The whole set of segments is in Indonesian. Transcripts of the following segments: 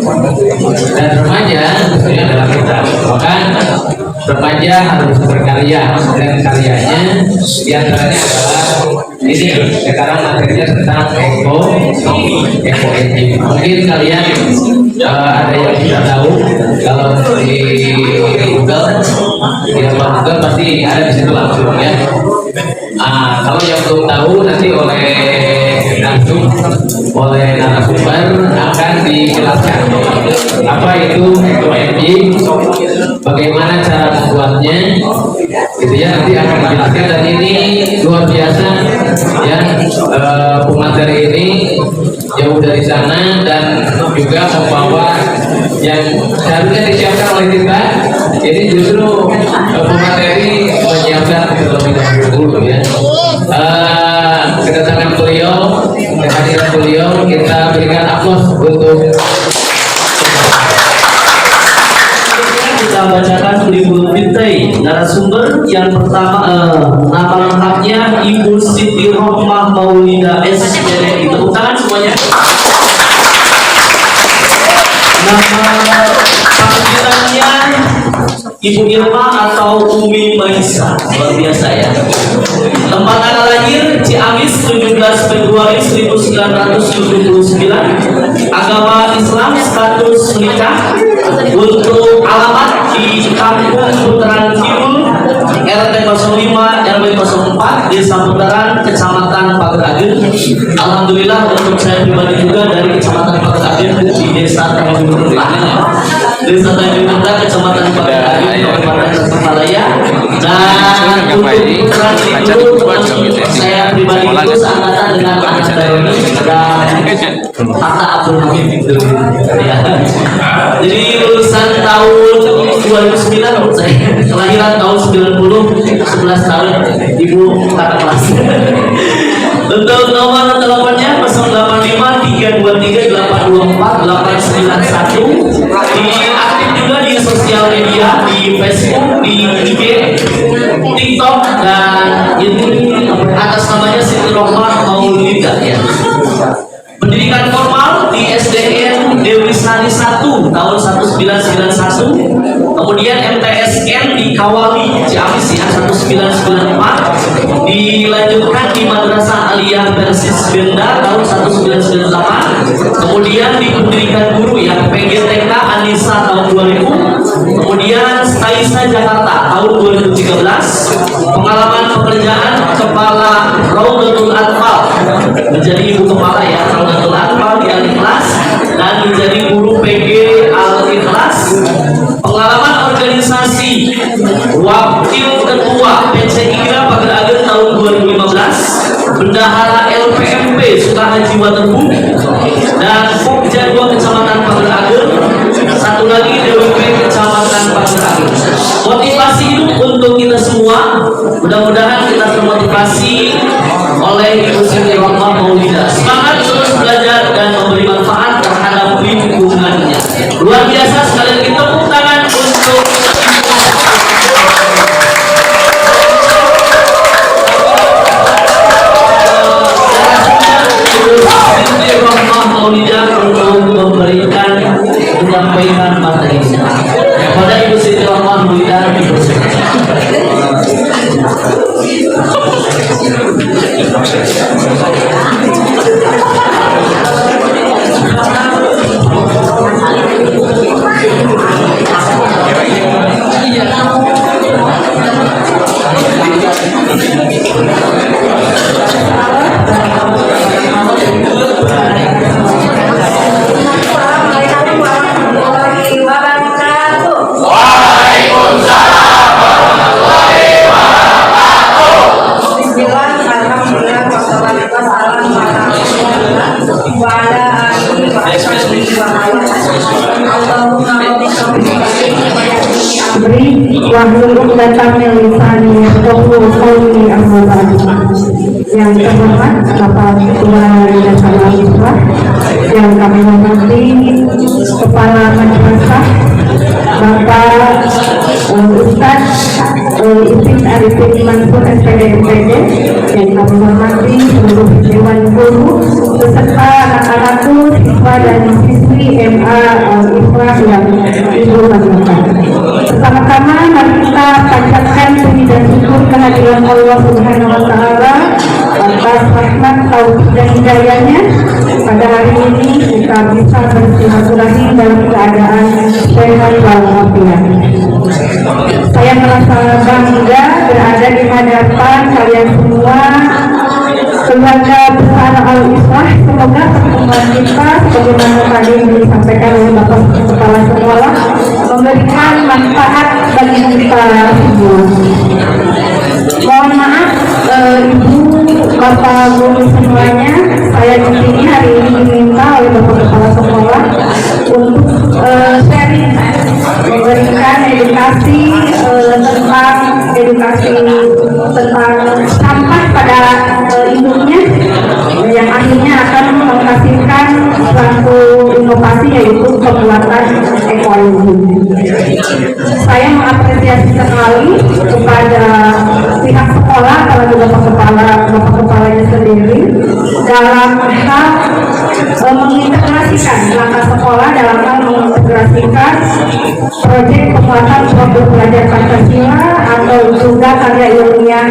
Dan remaja tentunya adalah kita. Bahkan remaja harus berkarya, dan karyanya diantaranya adalah ini. Sekarang materinya tentang eco engine. Mungkin kalian ada yang tidak tahu, kalau di Google, di Google pasti ada di situ langsung ya. Kalau yang belum tahu, nanti oleh narasumber akan dijelaskan apa itu eco engine, bagaimana cara membuatnya, gitu ya. Nanti akan dijelaskan, dan ini luar biasa ya. Pemateri ini jauh dari sana dan juga membawa yang seharusnya disiapkan oleh kita. Jadi justru pemateri menyiapkan terlebih dahulu ya. Kedatangan beliau, kehadiran beliau, kita berikan aplaus untuk. Kita bacakan berikut bintai narasumber yang pertama. Nama lengkapnya Ibu Siti Rohmah Maulida SPDI. Tepuk tangan semuanya. Nama panggilannya Ibu Irma atau Umi Maisa. Luar biasa ya. Tempat tanggal lahir Ciamis 17 Februari 1979. Agama Islam, status menikah. Untuk alamat di Kampung Putaran Kidul, RT 05 RW 04, Desa Putaran, Kecamatan Pageragen. Alhamdulillah untuk saya pribadi juga dari Kecamatan Pageragen di Desa Tanjung Kerta, Kecamatan Pageragen, Kabupaten Tasikmalaya. Dan untuk Putaran Kidul, saya pribadi itu seangkatan dengan anak saya dan Hatta Abdul Hamid. Jadi lulusan tahun 2009 saya, kelahiran tahun 90, 11 tahun, ibu kakak kelas. Untuk nomor teleponnya 085 323 824 891. Aktif juga di sosial media, di Facebook, di IG, TikTok, dan ini atas namanya Siti Rohmah Maulida ya. Pendidikan formal di SDN Dewi Sari 1 tahun 1991, kemudian MTSN di Kawali Ciamis ya 1994, dilanjutkan di Madrasah Aliyah Persis Benda tahun 1998, kemudian di pendidikan guru ya PGTK Anissa tahun 2000, kemudian Staisa Jakarta tahun 2013, pengalaman pekerjaan kepala Raudatul Atfal, menjadi ibu kepala ya Raudatul Atfal di Al-Ikhlas, dan menjadi guru PG Al-Ikhlas. Pengalaman organisasi wakil ketua PCIGRA Pageragen tahun 2015, bendahara LPMP Sukahaji Waterbu, dan Pokja 2 Kecamatan Pageragen, satu lagi DWP Kecamatan Pageragen. Motivasi hidup untuk kita semua, mudah-mudahan kita termotivasi oleh Ibu Siti Rohmah Maulida. Semangat terus belajar dan memberi manfaat terhadap lingkungannya. Luar biasa, sekali lagi tepuk tangan untuk Siti Rohmah Maulida untuk memberikan menyampaikan materinya. Kepada Ibu Siti Rohmah Maulida dipersilakan. Wahyu datangnya lisani Qawli Ahmad. Yang terhormat Bapak Ketua Yayasan Al-Islah, yang kami hormati Kepala Madrasah Bapak Ustaz Ipin Arifin Mansur SPDMPD, yang kami hormati seluruh Dewan Guru beserta anak-anakku, siswa dan siswi MA Al-Ifrah yang Ibu banggakan. Pertama-tama mari kita panjatkan puji dan syukur kehadiran Allah Subhanahu wa Ta'ala atas rahmat, taufik dan hidayahnya. Pada hari ini kita bisa bersilaturahmi dalam keadaan sehat walafiat. Saya merasa bangga berada di hadapan kalian semua, keluarga besar Al-Ifrah. Semoga pertemuan kita sebagaimana tadi disampaikan oleh Bapak Kepala Sekolah memberikan manfaat bagi kita semua. Mohon maaf Ibu, Bapak Guru semuanya, saya di sini hari ini diminta oleh Bapak Kepala Sekolah untuk sharing, memberikan edukasi tentang sampah pada induknya, yang akhirnya akan menghasilkan suatu inovasi yaitu pembuatan ekoologi. Saya mengapresiasi sekali kepada pihak sekolah, kalau juga bapak kepalanya sendiri dalam hal mengintegrasikan langkah sekolah dalam hal mengintegrasikan proyek pembuatan produk belajar Pancasila atau juga karya ilmiah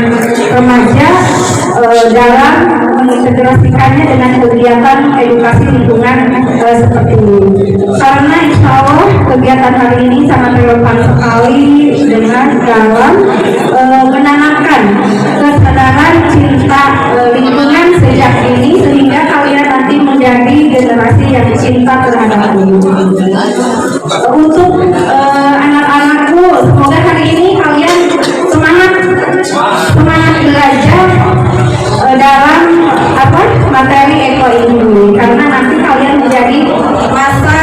remaja dalam mengintegrasikannya dengan kegiatan edukasi lingkungan seperti ini. Karena insya Allah kegiatan hari ini sangat relevan sekali dengan dalam menanamkan kesadaran cinta lingkungan sejak ini, sehingga kalian nanti menjadi generasi yang cinta terhadap lingkungan. Untuk anak-anakku, semoga hari ini kalian semangat belajar dalam materi eko ini, karena nanti kalian menjadi masa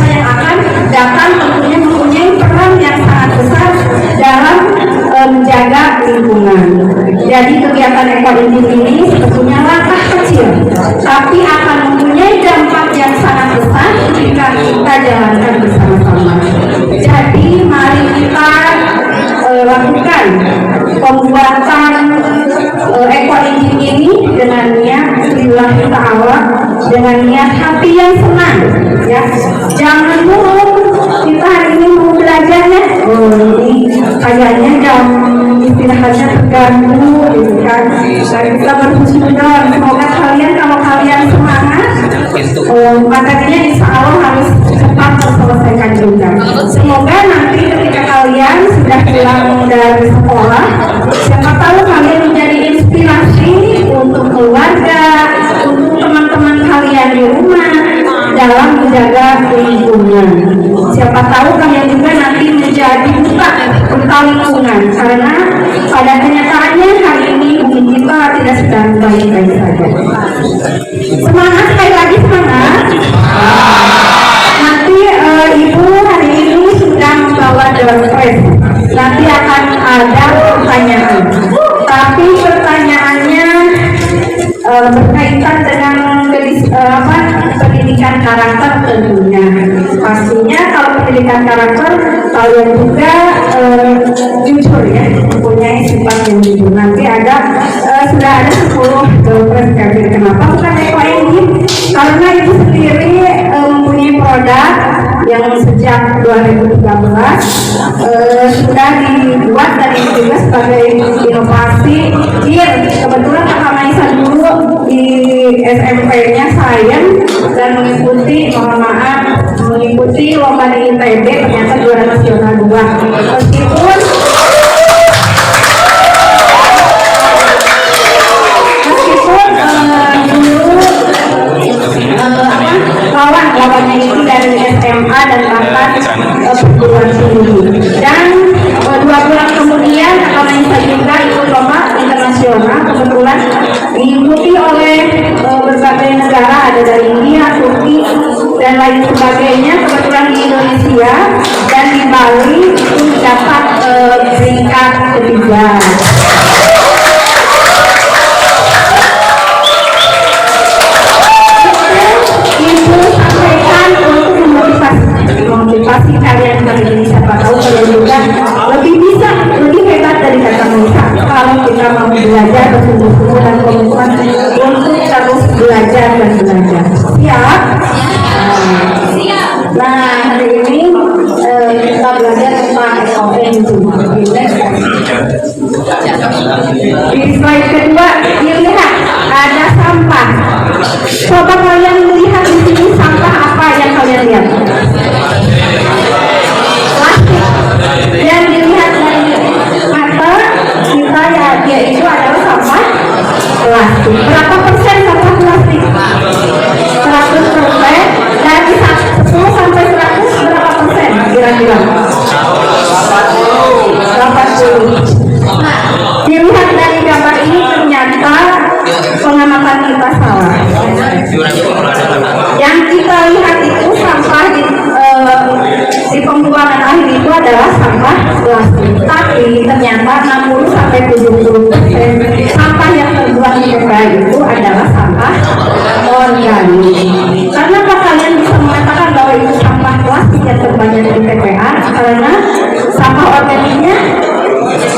yang akan datang, tentunya mempunyai peran yang sangat besar dalam menjaga lingkungan. Jadi kegiatan eko ini sebetulnya langkah kecil, tapi akan mempunyai dampak yang sangat besar jika kita jalankan bersama-sama. Jadi mari kita lakukan pembuatan eko ini dengan niat lillahi ta'ala, dengan niat hati yang senang, ya. Jangan dulu kita hari ini mau belajarnya, ini kayaknya jam istirahatnya terganggu, gitu kan. Dan kita berhusnuzon, semoga kalau kalian semangat, materinya insya Allah harus cepat terselesaikan juga. Semoga nanti ketika kalian sudah pulang dari sekolah, siapa tahu kalian menjadi inspirasi untuk keluarga, untuk teman-teman kalian di rumah dalam menjaga lingkungan. Siapa tahu kalian juga nanti menjadi duta lingkungan, karena pada kenyataannya hari ini bumi kita tidak sedang baik-baik saja. Semangat, sekali lagi semangat. Nanti Ibu hari ini sudah membawa doorpress. Nanti akan ada pertanyaan, tapi pertanyaannya berkaitan dengan pendidikan karakter tentunya. Pastinya kalau pendidikan karakter kalian juga jujur, ya, mempunyai sifat yang jujur. Nanti sudah ada 10 doorpress. Kenapa bukan eko ini? Karena Ibu sendiri mempunyai produk yang sejak 2013 sudah dibuat dan juga sebagai inovasi. Kebetulan Kakak Maisa dulu di SMP-nya Sains dan mengikuti lomba di ITB, ternyata juara nasional 2. Meskipun lawannya itu dari SMA dan bahkan perguruan tinggi. Dan 2 bulan kemudian Kakak Maisa juga ikut lomba internasional, kebetulan diikuti oleh berbagai negara, ada dari India, Turki, dan lain sebagainya. Kebetulan di Indonesia dan di Bali itu dapat peringkat ketiga. Motivasi kalian hari ini, siapa tahu kalian juga lebih hebat dari Kakak Maisa kalau kita mau belajar bersungguh-sungguh dan komitmen untuk terus belajar dan belajar. Siap? Nah, hari ini kita belajar tentang SON. Di slide kedua, dilihat ada sampah. Coba kalian melihat di sini sampah apa yang kalian lihat? Plastik. Yang dilihat dari mata kita ya, dia itu adalah sampah plastik. Berapa persen sampah plastik? 100%. Dari 10 sampai 100 berapa persen kira-kira? 80. Nah, dilihat dari gambar ini ternyata pengamatan kita salah. Yang kita lihat itu sampah di pembuangan akhir itu adalah sampah plastik. Tapi ternyata 60 sampai 70% sampah yang terbuang di TPA itu adalah sampah organik. Karena kalian bisa mengatakan bahwa itu sampah plastik yang terbanyak di TPA? Karena sampah organiknya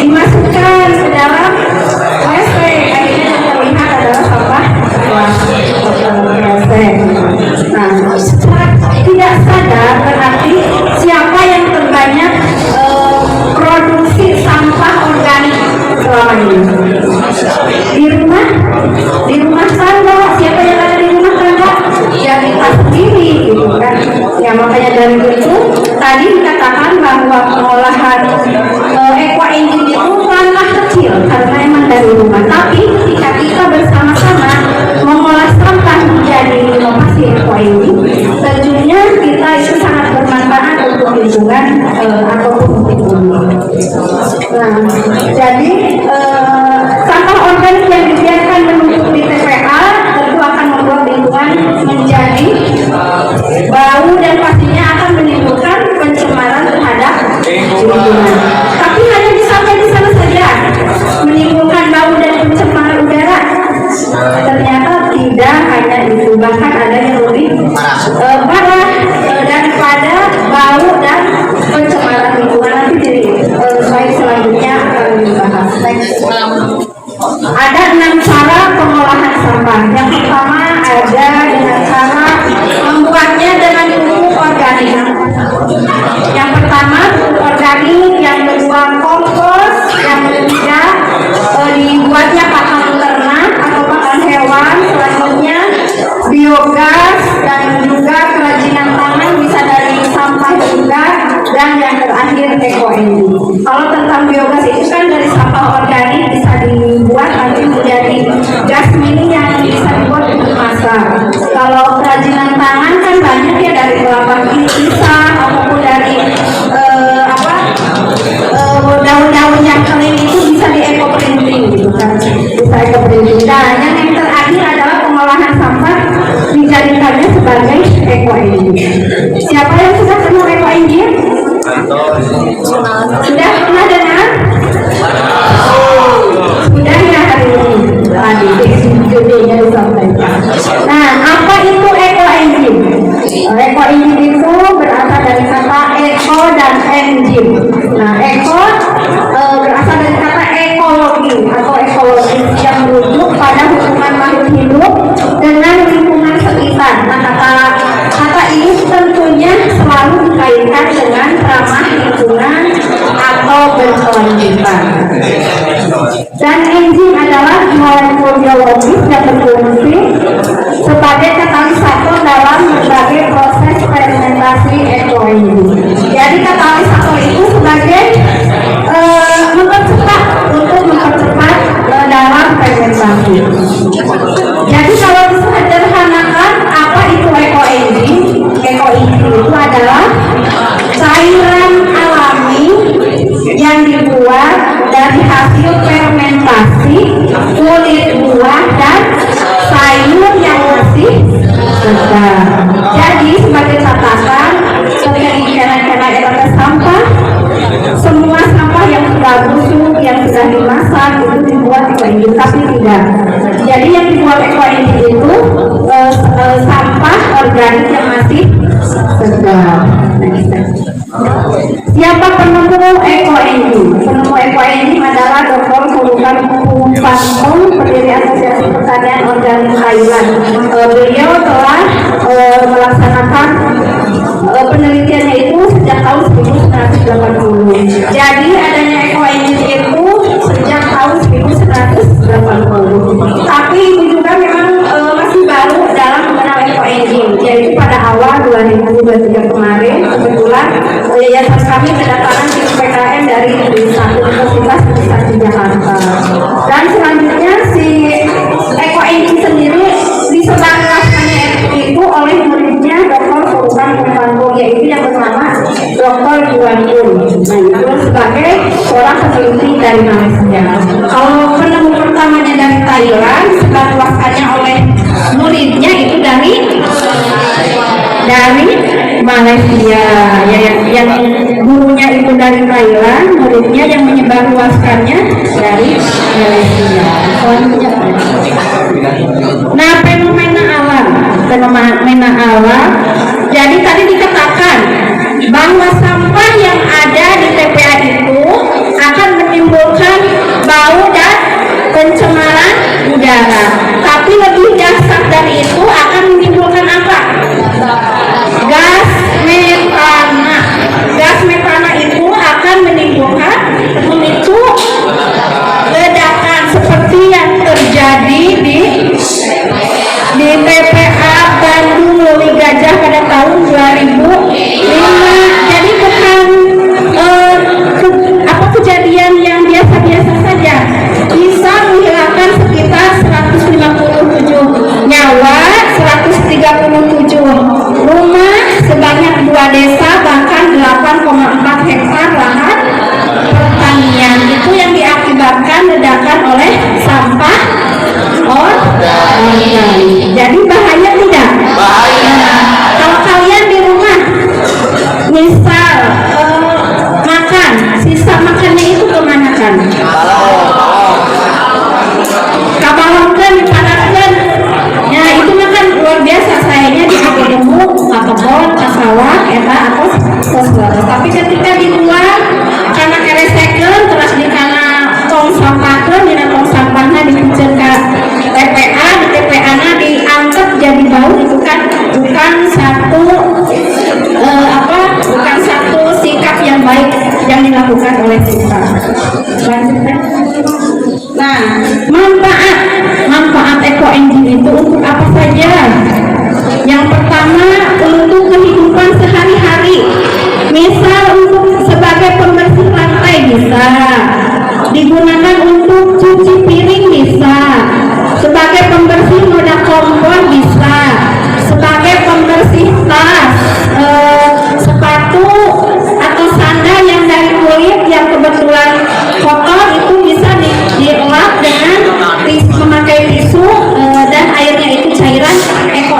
dimasukkan ke dalam WC, akhirnya yang terlihat adalah sampah plastik WC. Nah, secara tidak sadar berarti siapa yang terbanyak produksi sampah organik selama ini? Di rumah tangga. Siapa yang ada di rumah tangga? Ya kita sendiri, gitu kan? Ya makanya dari itu tadi dikatakan bahwa pengolahan aqua engine itu langkah kecil karena emang dari rumah. Tapi ketika kita bersama-sama mengolah sampah menjadi inovasi aqua engine, tentunya kita itu sangat bermanfaat untuk lingkungan ataupun untuk bumi. Nah, jadi sampah organik yang dibiarkan menumpuk di TPA tentu akan membuat lingkungan menjadi bau dan pastinya akan menimbulkan pencemaran terhadap lingkungan. Tapi hanya sampai di sana saja menimbulkan bau dan pencemaran udara. Ternyata tidak hanya itu, bahkan ada yang lebih parah daripada bau dan pencemaran lingkungan. Nanti di slide selanjutnya akan dibahas. Ada 6 cara pengolahan sampah. Yang pertama ada dengan cara membuatnya dengan pupuk organik. Yang pertama pupuk organik, yang kedua kompos, yang ketiga dibuatnya pakan ternak atau pakan hewan, selanjutnya biogas dan juga kerajinan tangan bisa dari sampah juga, dan yang terakhir eco-energy. Kalau tentang biogas itu kan dari sampah organik bisa dibuat nanti menjadi gas mini yang bisa dibuat untuk masak. Kalau kerajinan tangan kan banyak ya, dari kelapa pisang ataupun dari daun-daun yang kering itu bisa di eco printing gitu kan, bisa eco printing. Dan yang terakhir adalah pengolahan sampah dijadikannya sebagai eco engine. Siapa yang sudah kenal eco engine? Sudah pernah dengar? Sudah ya hari ini tadi nya disampaikan. Nah, apa itu eco engine? Eco engine itu berasal dari kata eco dan engine. Nah, eco berasal dari kata ekologi atau ekologis yang merujuk pada hubungan makhluk hidup dengan lingkungan sekitar. Nah, kata ini tentunya selalu dikaitkan dengan ramah lingkungan atau berkelanjutan. Dan enzim adalah molekul biologis yang berfungsi sebagai katalisator dalam berbagai proses fermentasi ekoenzim. Jadi katalisator itu sebagai mempercepat dalam fermentasi. Jadi kalau disederhanakan, apa itu ekoenzim? Ekoenzim itu adalah cairan alami yang dibuat dari hasil fermentasi kulit buah dan sayur yang masih segar. Jadi sebagai catatan, kera-kera erat sampah, semua sampah yang sudah busuk, yang sudah dimasak itu dibuat ekoenzim, tapi tidak. Jadi yang dibuat ekoenzim itu sampah organik yang masih segar. Siapa penemu ekoenzim? Penemu ekoenzim adalah Dr. Sulukan Pumpantung, pendiri Asosiasi Pertanian Organik Thailand. Beliau telah melaksanakan Jadi adanya Eco Engine itu sejak tahun 1180. Tapi itu juga memang masih baru dalam mengenal Eco Engine. Yaitu pada awal 2023 kemarin kebetulan yayasan kami kedatangan tim PKN dari satu universitas di Jakarta. Dan selanjutnya si Eco Engine sendiri disebarluaskannya itu oleh muridnya Dr. Sultan Pembantu, yaitu yang bernama Dr. Yuan Kun. Nah, itu sebagai seorang peneliti dari Malaysia. Kalau penemu pertamanya dari Thailand, sebarluaskannya oleh muridnya itu dari Malaysia. Yang gurunya itu dari Thailand, muridnya yang menyebarluaskannya dari Malaysia. Nah, fenomena alam. Jadi tadi dikatakan bahwa sampah yang ada di TPA itu akan menimbulkan bau dan pencemaran udara. Tapi lebih dahsyat dari itu akan menimbulkan apa? Gas metana. Gas metana itu akan memicu ledakan seperti yang terjadi di TPA Bandung Lewi Gajah pada tahun 2005. Jadi bukan kejadian yang biasa-biasa saja, bisa menghilangkan sekitar 157 nyawa, 137 rumah, sebanyak 2 desa, bahkan 8,4 hektar lahan pertanian. Itu yang diakibatkan ledakan oleh sampah organik. Jadi bahaya tidak? Bahaya. Kalau kalian di rumah misal makan, sisa makannya itu kemana kan? Kabalongkan, dipanaskan. Ya itu makan luar biasa, sayangnya di gemuk, kebon, sawah, eta atau sesuatu. Tapi ketika dibuang karena keresekan, terus di kana tong sampahkan, di tong sampahnya dipuncen ke TPA, di TPA-nya diangkat jadi bau. Itu kan bukan satu sikap yang baik yang dilakukan oleh kita. Lanjutnya. Nah, manfaat Eco Engine itu untuk apa saja? Yang pertama, untuk kehidupan sehari-hari. Misal untuk sebagai pembersih lantai bisa, digunakan untuk cuci piring bisa, sebagai pembersih noda kompor bisa, sebagai pembersih tas, sepatu atau sandal yang dari kulit yang kebetulan kotor itu bisa dielap dengan memakai tisu dan airnya itu cairan Eco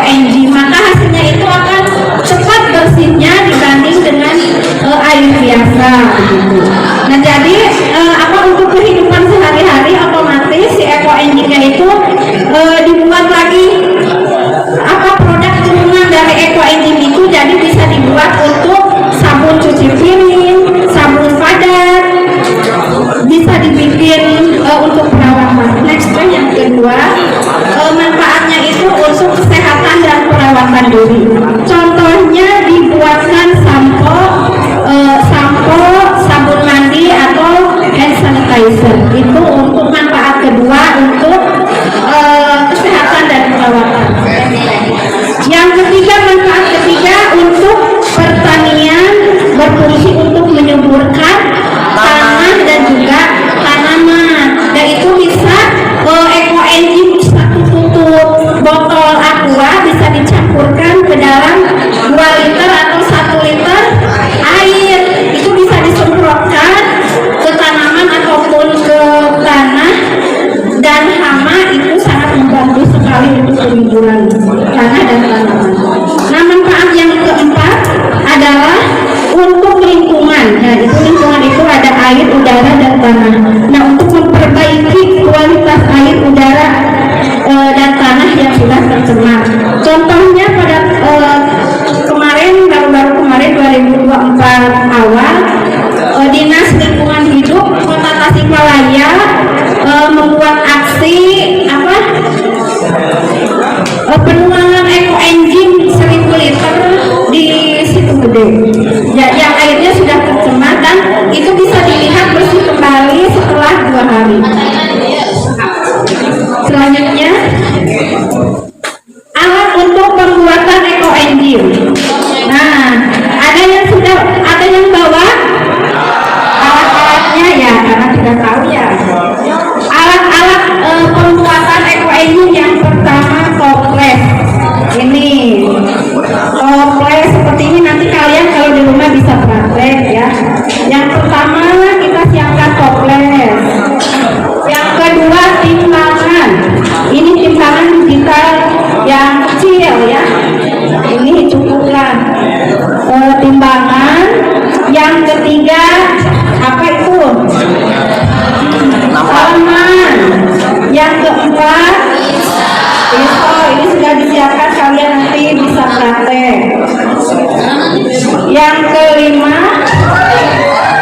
Yang kelima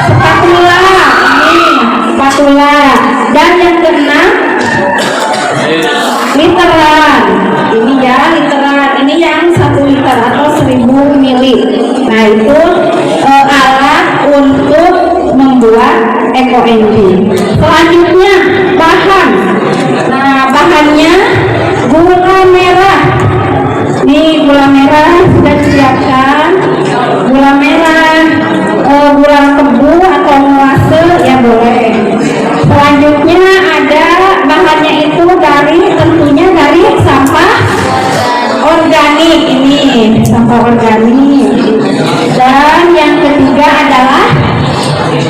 spatula, ini spatula. Dan yang keenam literan, ini ya literan, ini yang 1 liter atau 1000 mili. Nah itu alat untuk membuat ekoenzim. Selanjutnya bahan. Nah bahannya gula merah. Nih gula merah sudah disiapkan. Gula merah, gula tebu atau molase ya boleh. Selanjutnya ada bahannya itu tentunya dari sampah organik, ini sampah organik. Dan yang ketiga adalah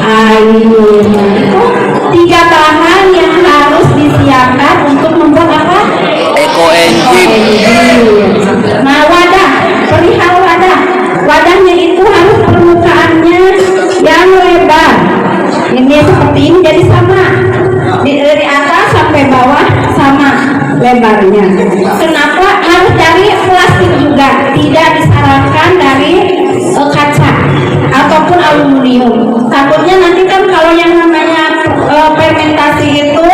air. Itu 3 bahan yang harus disiapkan untuk membuat apa? Ekoenzim. Nah wadah, perihal wadah. Wadahnya itu harus permukaannya yang lebar. Ini seperti ini, jadi sama dari atas sampai bawah sama lebarnya. Kenapa harus dari plastik juga? Tidak disarankan dari kaca ataupun aluminium. Takutnya nanti kan kalau yang namanya fermentasi itu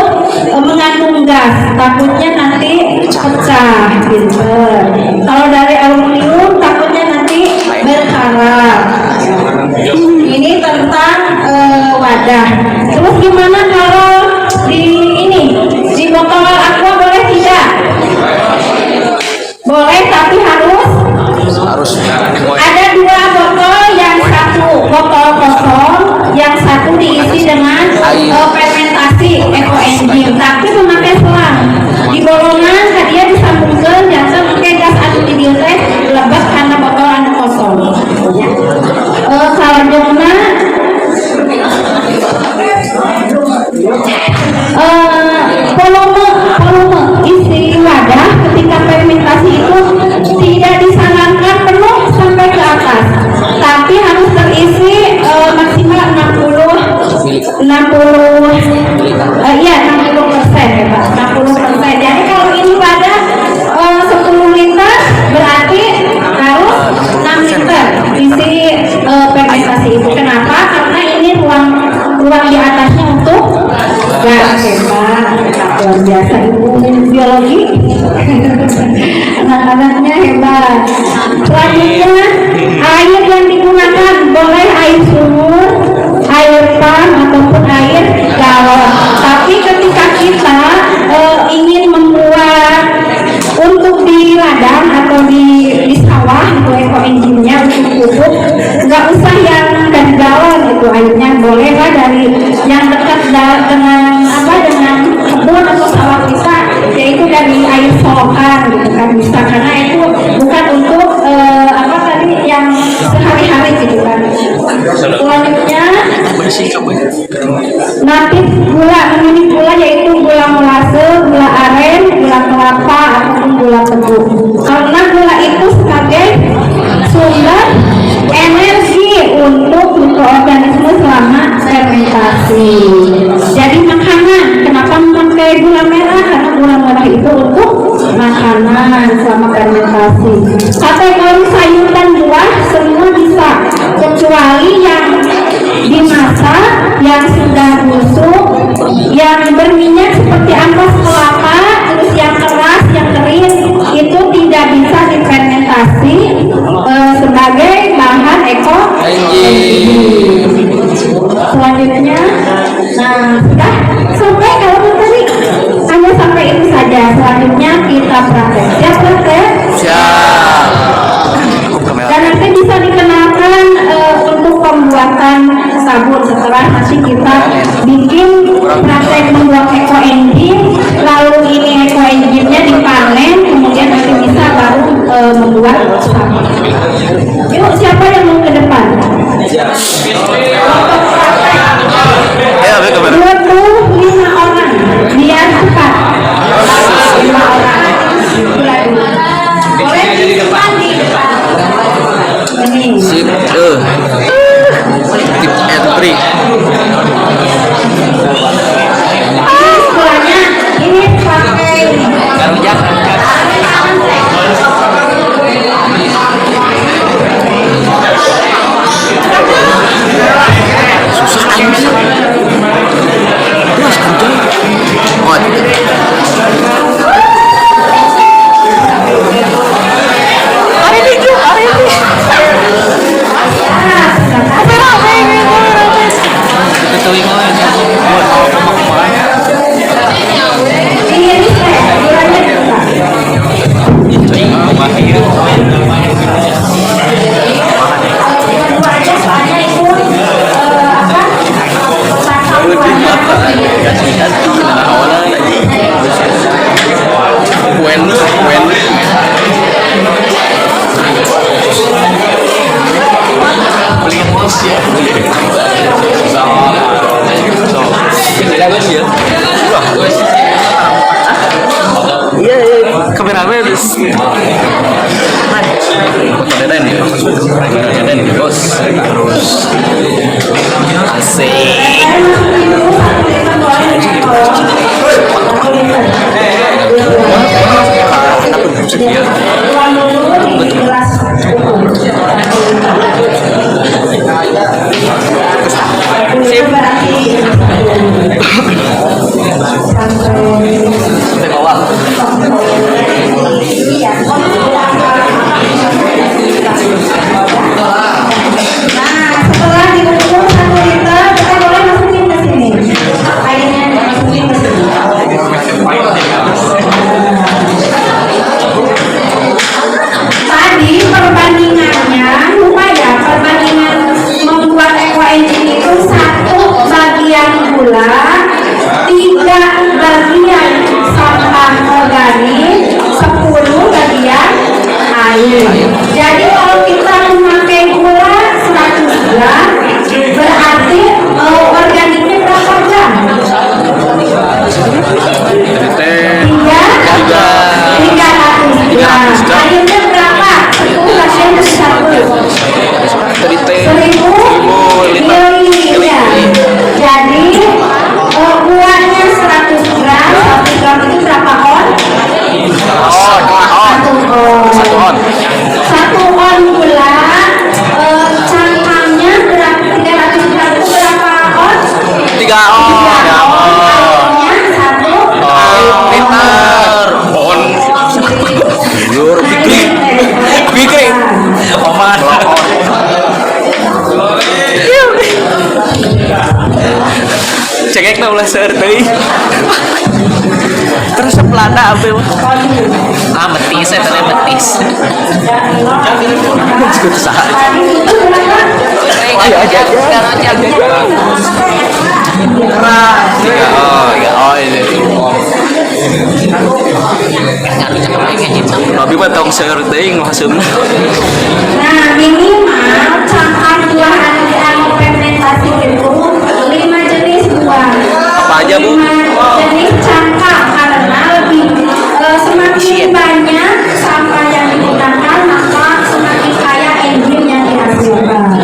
mengandung gas, takutnya nanti pecah gitu. Kalau dari aluminium takutnya nanti berkarat. Ini tentang wadah. Terus gimana kalau di botol aqua boleh tidak? Boleh, tapi harus ada 2 botol, yang 1 botol kosong, yang 1 diisi dengan fermentasi ekoenzim, tapi memakai selang. Di bolongan dia disambungkan jangan pakai gas atau di lebih karena botol anu kosong. Selanjutnya volume isi wadah ketika fermentasi itu tidak disarankan penuh sampai ke atas, tapi harus terisi maksimal 60% ya Pak, 60%. Jadi kalau ini wadah 10 liter berarti harus 6 liter isi fermentasi itu. Kenapa? Karena ini ruang di atasnya untuk gas ya Pak. Luar biasa ibu biologi. Anak-anaknya hebat. Selanjutnya air yang digunakan boleh air sumur, air pam ataupun air galon. Tapi ketika kita ingin membuat untuk di ladang atau di sawah itu ekoenzimnya untuk pupuk, nggak usah yang dari galon itu airnya, bolehlah dari yang dekat dengan kebun atau sawah kita, yaitu dari air solokan gitu kan, bisa, karena itu bukan untuk yang sehari-hari gitu kan. Selanjutnya natif gula, ini gula yaitu gula molase, gula aren, gula kelapa ataupun gula tebu. Karena gula itu sebagai sumber energi untuk mikroorganisme selama fermentasi. Jadi makanan, kenapa memakai gula merah? Karena gula merah itu untuk makanan selama fermentasi. Kategori sayur dan buah semua bisa, kecuali yang dimasak, yang sudah busuk, yang berminyak seperti ampas kelapa, terus yang keras, yang kering, itu tidak bisa difermentasi sebagai bahan ekoenzim. Selanjutnya, nah sudah sampai kalau tadi hanya sampai itu saja. Selanjutnya kita praktek. Siap praktek? Siap. Dan nanti bisa dikenakan untuk pembuatan sabun setelah nanti kita bikin praktek membuat ekoenzim, lalu ini ekoenzimnya dipanen, kemudian nanti bisa baru membuat sabun. Yuk, siapa yang mau ke depan? 25 orang, biar cepat. 5 orang. Boleh di depan, di depan. Ini. Sip. Tip and trick. Sekolahnya ini pakai Garujak. Cengek na ulah seur teuing. Terus sepelana apa? Metis eta teh metis. Cukup saha. Ayo aja. Ini. Tapi mah tong seur teuing haseumna. Nah, minimal cangkang buah anu fermentasi itu 5 jenis buah. Apa aja, Bu? 5 jenis cangkang karena semakin banyak sampah yang digunakan maka semakin kaya enzim yang dihasilkan.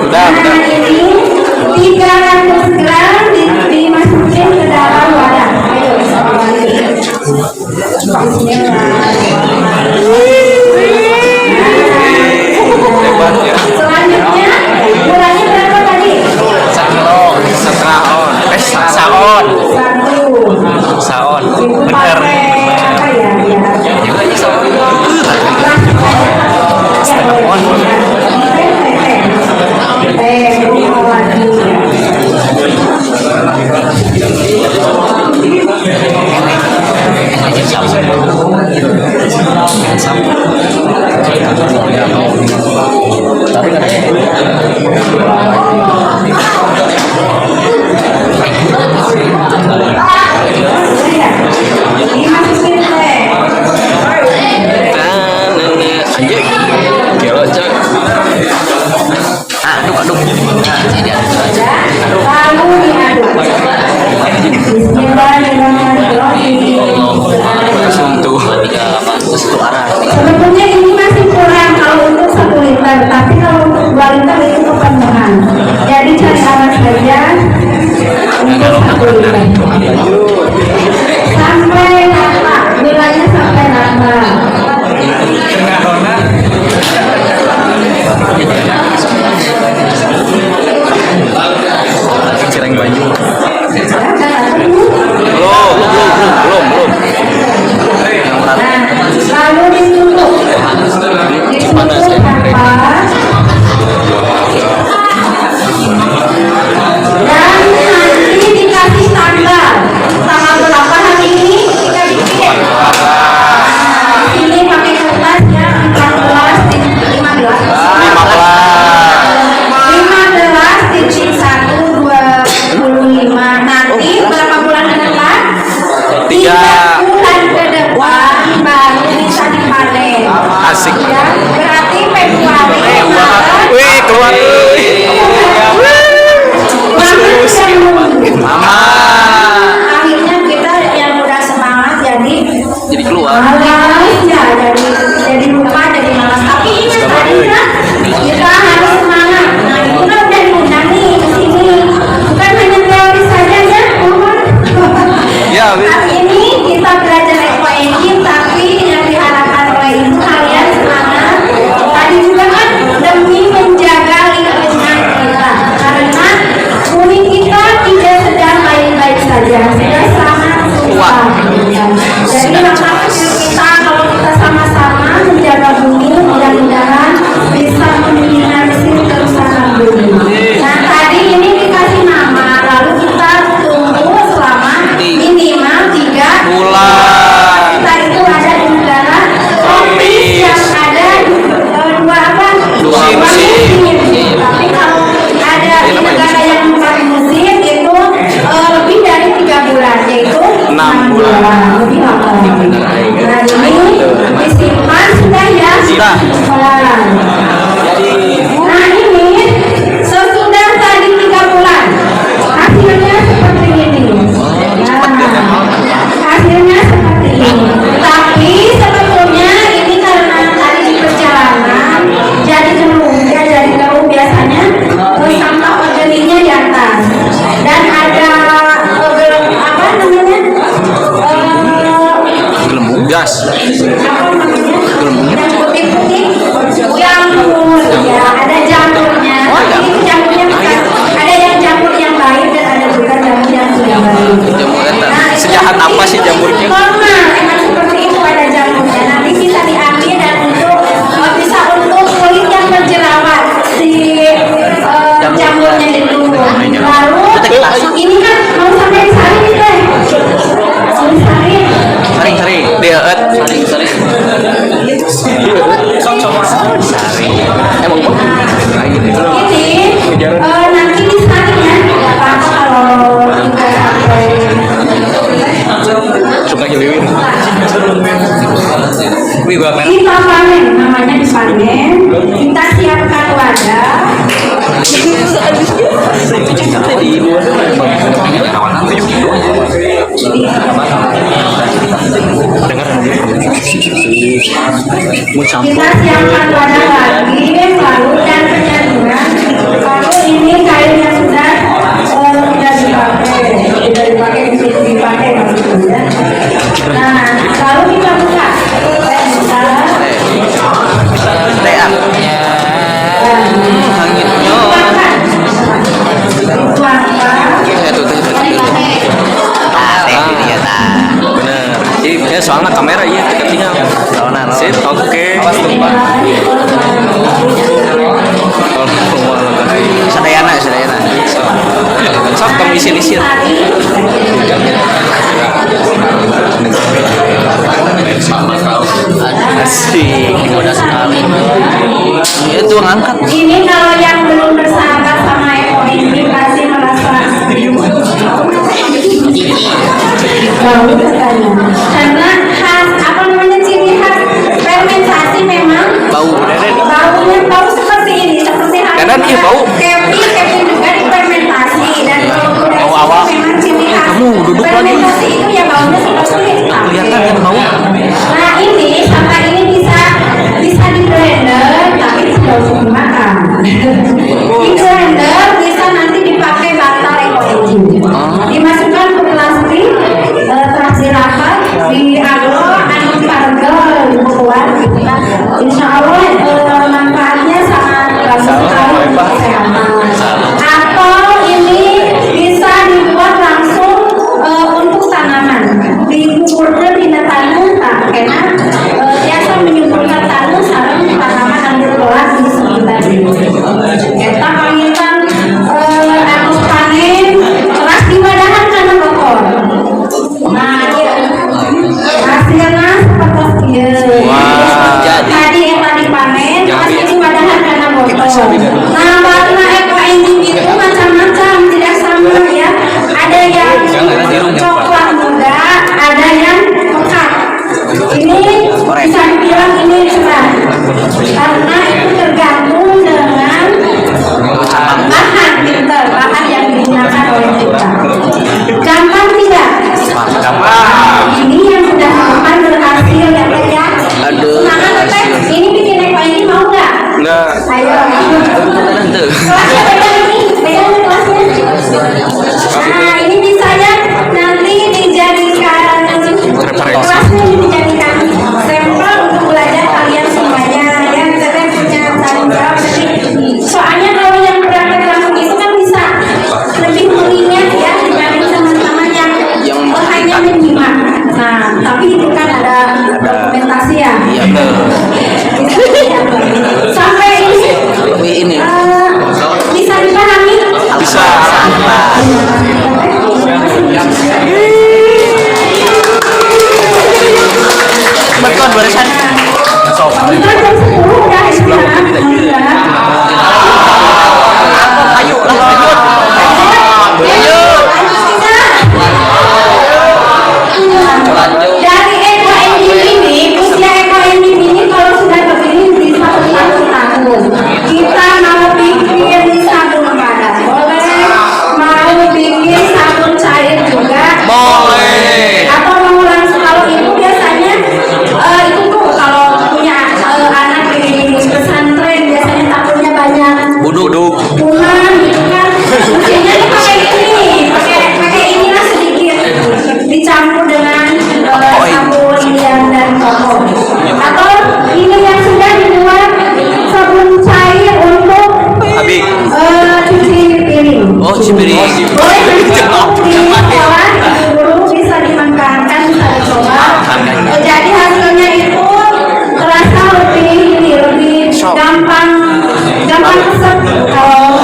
Udah. Ini 300 gram dimasukin ke dalam wadah. Ayo, selanjutnya gulanya berapa tadi? 1 kilo, setengah on. Saon. 1. Saon. Itu Bener. pakai apa ya? Setengah on. Aduk. Lalu diaduk. Sebetulnya ini masih kurang kalau untuk 1 liter, tapi kalau untuk 2 liter itu kepenuhan. Jadi cari alat saja untuk 1 liter. bulan lebih lama. Nah ini disimpan sudah ya? Sudah. Nah ini sesudah tadi 3 bulan hasilnya seperti ini. Nah, hasilnya seperti ini. Tapi sebetulnya ini karena tadi di perjalanan jadi keruh biasanya sampah organiknya di atas dan ada apa namanya gas. yang putih-putih jamur ya, ada jamurnya. Tapi itu jamurnya bukan, ada yang jamur yang baik dan ada juga jamur yang tidak baik. Itu Sejahat apa sih jamurnya? normal, emang seperti itu, ada jamurnya. Nanti bisa diambil dan bisa untuk kulit yang berjerawat si jamurnya itu. Lalu ini kan mau sampai disaring nih teh. Mau disaring. Sering dia sering. Emang Ini nanti disaring ya, nggak apa-apa kalau tidak sampai. suka nyeliwir. Wih, Bapak. Kita panen, namanya dipanen. Kita siapkan wadah. Kita siapkan wadah lagi, lalu dan penyaringan. Lalu ini kain yang sudah dipakai maksudnya. Nah, lalu kita buka. Bener. Jadi soalnya kamera iya dekatnya. Sip, oke. Sadayana. Sok kamu isi-isi. Asik, mudah sekali. Ya tuh ngangkat. Ini kalau yang belum bersahabat sama Eko ini pasti merasa bau katanya. Karena khas apa namanya ciri khas fermentasi memang bau seperti ini, seperti halnya Deden, iya, bau. kepi juga difermentasi dan kalau udah Bau awal. memang ciri khas Kamu duduk lagi. fermentasi itu ya baunya seperti ini. Kelihatan kan bau. Nah ini sampah ini bisa di blender tapi tidak usah dimakan. Di blender bisa nanti dipakai batal ekoenzim. Dimasukkan ke plastik, terakhir rapat, diaglo, dipargel, dibuat. Insya Allah manfaatnya sangat bagus sekali untuk kesehatan. Atau ini bisa dibuat langsung untuk tanaman. Dikumpulkan di tanah tak kena biasa menyuburkan tanah sarang tanaman yang berkelas di sekitar ini. Kita panggilkan harus panen keras di wadahan karena kotor. Nah, hasilnya seperti itu. Tadi yang tadi panen masih di wadahan karena kotor. Nah, warna ekoenzim itu macam-macam, tidak sama ya. Ada yang coklat muda, ada yang pekat. Ini bisa dibilang ini cerah karena itu tergantung dengan bahan yang digunakan oleh kita. Gampang tidak? Ini yang sudah makan berhasil ya Teh ya. Semangat Teh. Ini bikin ini mau nggak? Enggak. Ayo. Kelasnya pegang ini, pegang kelasnya. Nah ini bisa ya nanti dijadikan kelasnya ini dijadikan sampel untuk belajar kalian semuanya ya. Kita punya tanggung jawab. Soalnya kalau yang berangkat langsung itu kan bisa lebih mengingat ya dibanding teman-teman yang hanya menyimak. Nah tapi itu kan ada dokumentasi ya. Iya betul. Sampai ini bisa dipahami? Bisa. Betul barusan. Kita jam 10 udah istirahat. Ayo lah lanjut. Lanjut. Cibiring. Boleh nanti di sekolah guru bisa dimanfaatkan, bisa dicoba. Jadi hasilnya itu terasa lebih gampang kesep kalau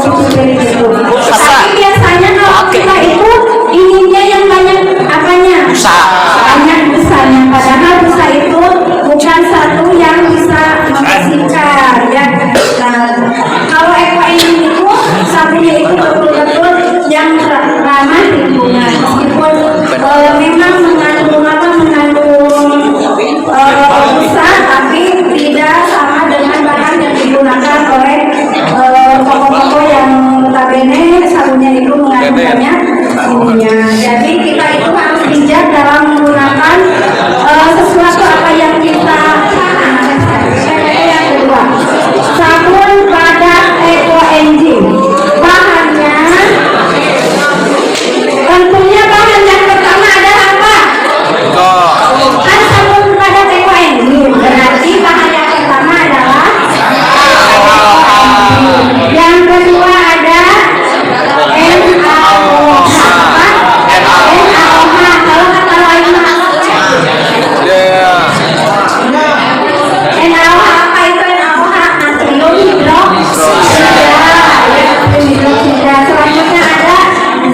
Cibiring itu. Tapi biasanya kalau kita itu inginnya yang banyak apanya? Banyak busanya. Padahal busa itu bukan satu yang bisa membersihkan ya. Nah, kalau Eco Engine itu sabunnya itu betul-betul yang ramah lingkungan, meskipun memang mengandung busa, tapi tidak sama dengan bahan yang digunakan oleh toko-toko yang notabene sabunnya itu mengandung banyak ininya. Jadi kita itu harus bijak dalam menggunakan sesuatu apa yang kita. Yang kedua, sabun badan Eco Engine. Bahannya tentunya bahan yang pertama adalah apa? Kan sabun badan Eco Engine, berarti bahan yang pertama adalah yang kedua ada NaOH. Kalau kata lain NaOH apa itu? NaOH natrium hidroksida. Selanjutnya ada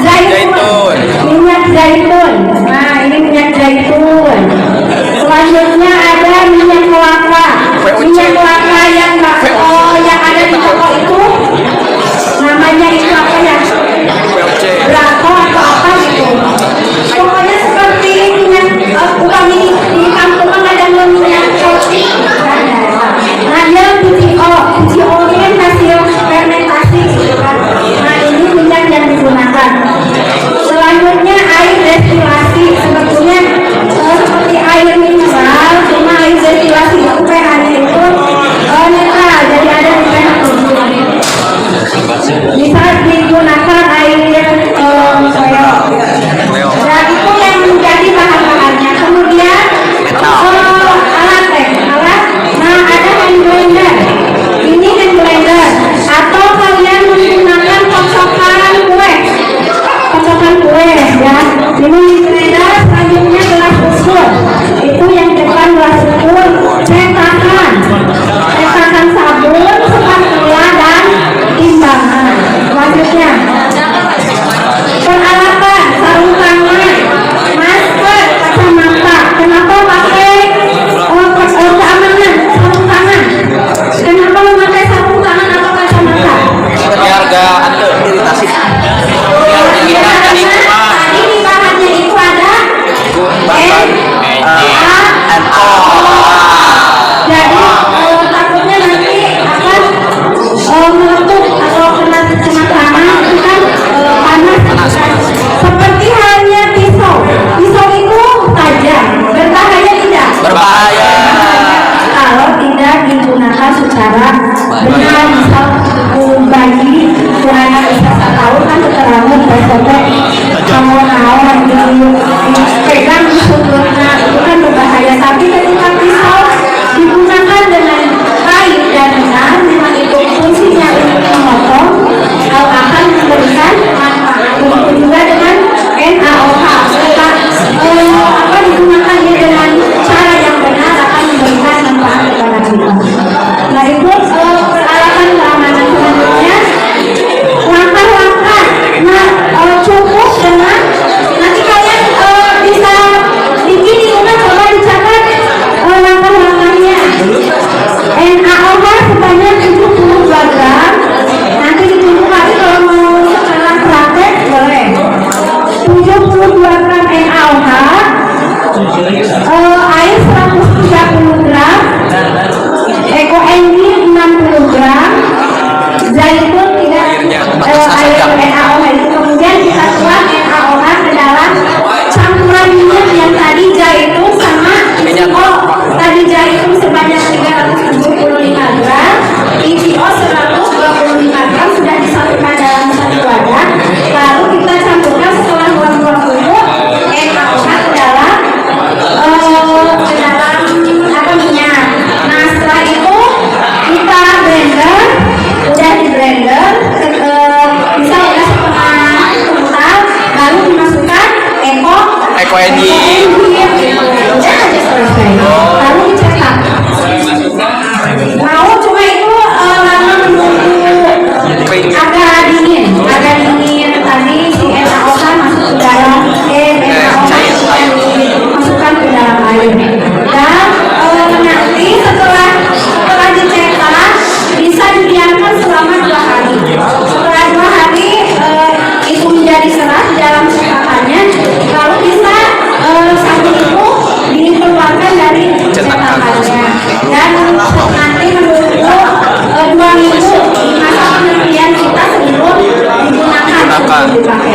zaitun, minyak zaitun. Nah, ini minyak zaitun. Selanjutnya ada minyak kelapa. Minyak kelapa yang ada di toko itu namanya itu apa ya? Brako atau apa gitu. Pokoknya seperti minyak bukan di kampung kan ada minyak roti. Nah, dia BTO ini kan hasil fermentasi gitu kan. Nah, ini minyak yang digunakan. Selanjutnya air destilasi, sebetulnya seperti air mineral, cuma air destilasi itu pH-nya itu netral, jadi ada di pH 7. Bisa digunakan air soya. Nah, itu yang menjadi bahan-bahannya. Kemudian alat. Nah, ada hand blender. Ini hand blender. Atau kalian menggunakan kocokan kue ya. Ini blender. Selanjutnya gelas ukur. Itu yang depan gelas ukur. Cetakan sabun, spatula dan timbangan. Selanjutnya peralatan sarung tangan, masker, kacamata. Kenapa pakai keamanan sarung tangan? Kenapa memakai sarung tangan atau kacamata? Harga ada iritasi. Karena tadi di bahannya itu ada jadi takutnya nanti akan meletup atau kena tangan itu kan panas. Seperti halnya pisau itu tajam, berbahaya tidak? Berbahaya. Kalau tidak digunakan secara benar, misal bagi anak bisa tahu kan keterangan PSP kamu naon dipegang di sudutnya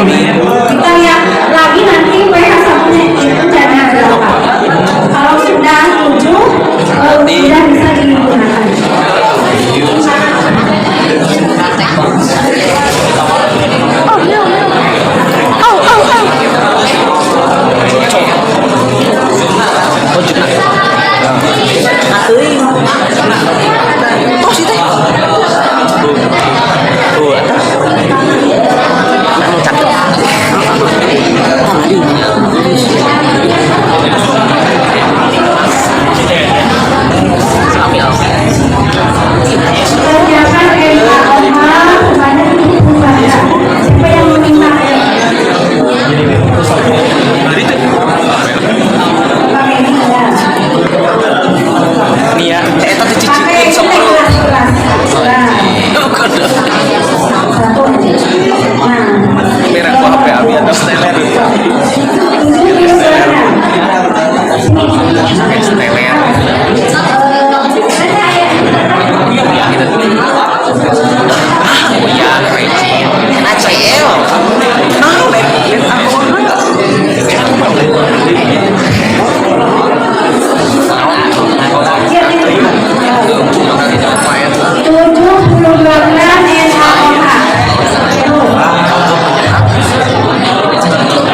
Kita lihat lagi nanti pH sabunnya itu jangan berapa. Kalau sudah 7, sudah bisa digunakan. Kerjakan NaOH sebanyak 70 saja. Siapa yang meminta? Pakai ini ya. Nih ya, eta Pakai dicicipin ini sok perlu. kelas. Satu. Nah. Merek gua HP abi atau steler. Steler. Oh iya, kecil. NaCl. Nah, ben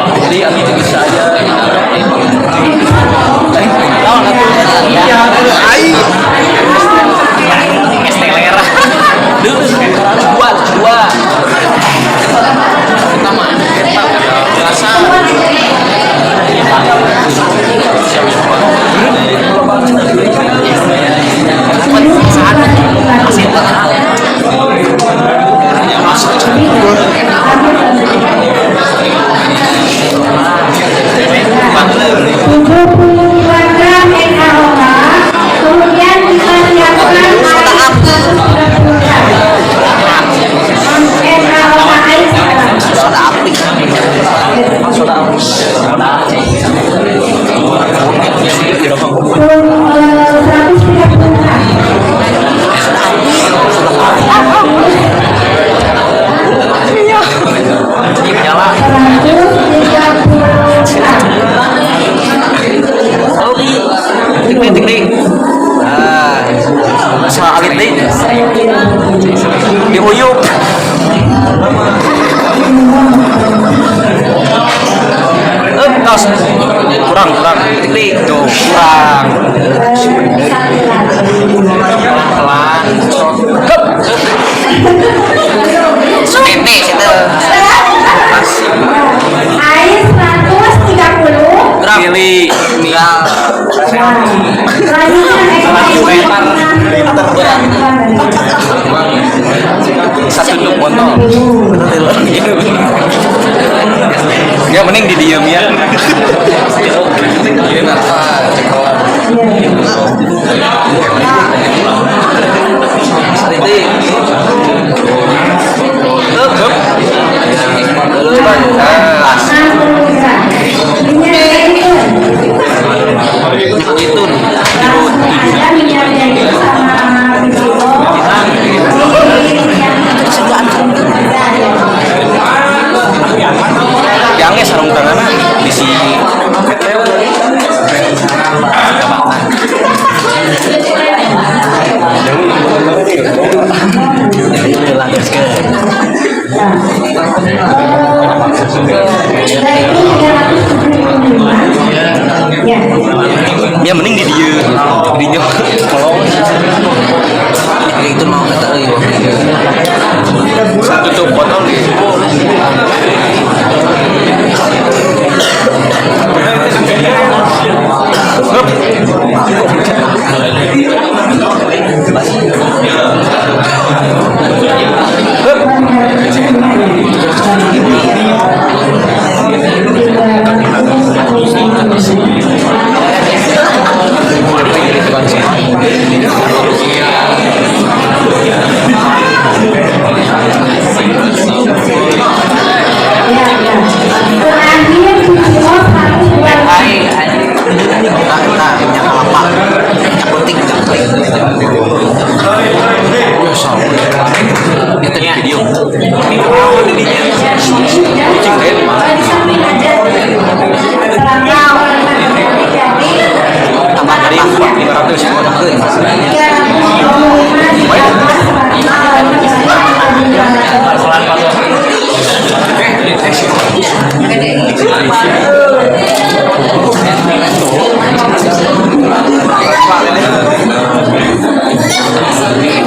aku jadi abi itu bisa aja. Steler. Dua. Pertama, rasa kemudian kita siapkan air 130 soda api. Soda api. 130 Nyala. Tik. Salah alit deh. Diuyup. Tos. Kurang. Tik. Tuh, kurang. Pelan. Gep. Sete situ. air 130 Gram. Pilih. Tinggal. Satu duk botol. Ya mending di diem ya. Ini apa? Sariti. Gep. Coba. Itu yangnya sarung tangannya di sini. Ya mending di dia kalau itu mau kata satu tuh botol video.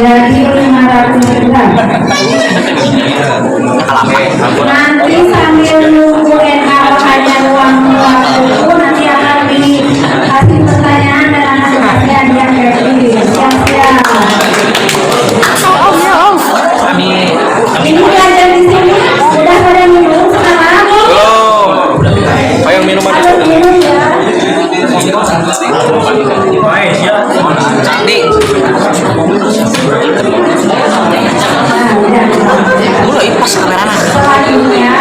Jadi 500 gram. Nanti sambil nunggu NA hanya ruang waktu nanti akan dikasih pertanyaan dan akan dikasih hadiah dari siap-siap. Ini belajar di sini udah pada minum sekarang. Yang minuman Harus minum ya. cantik. Nah, udah. Mulai pas kamera. Selanjutnya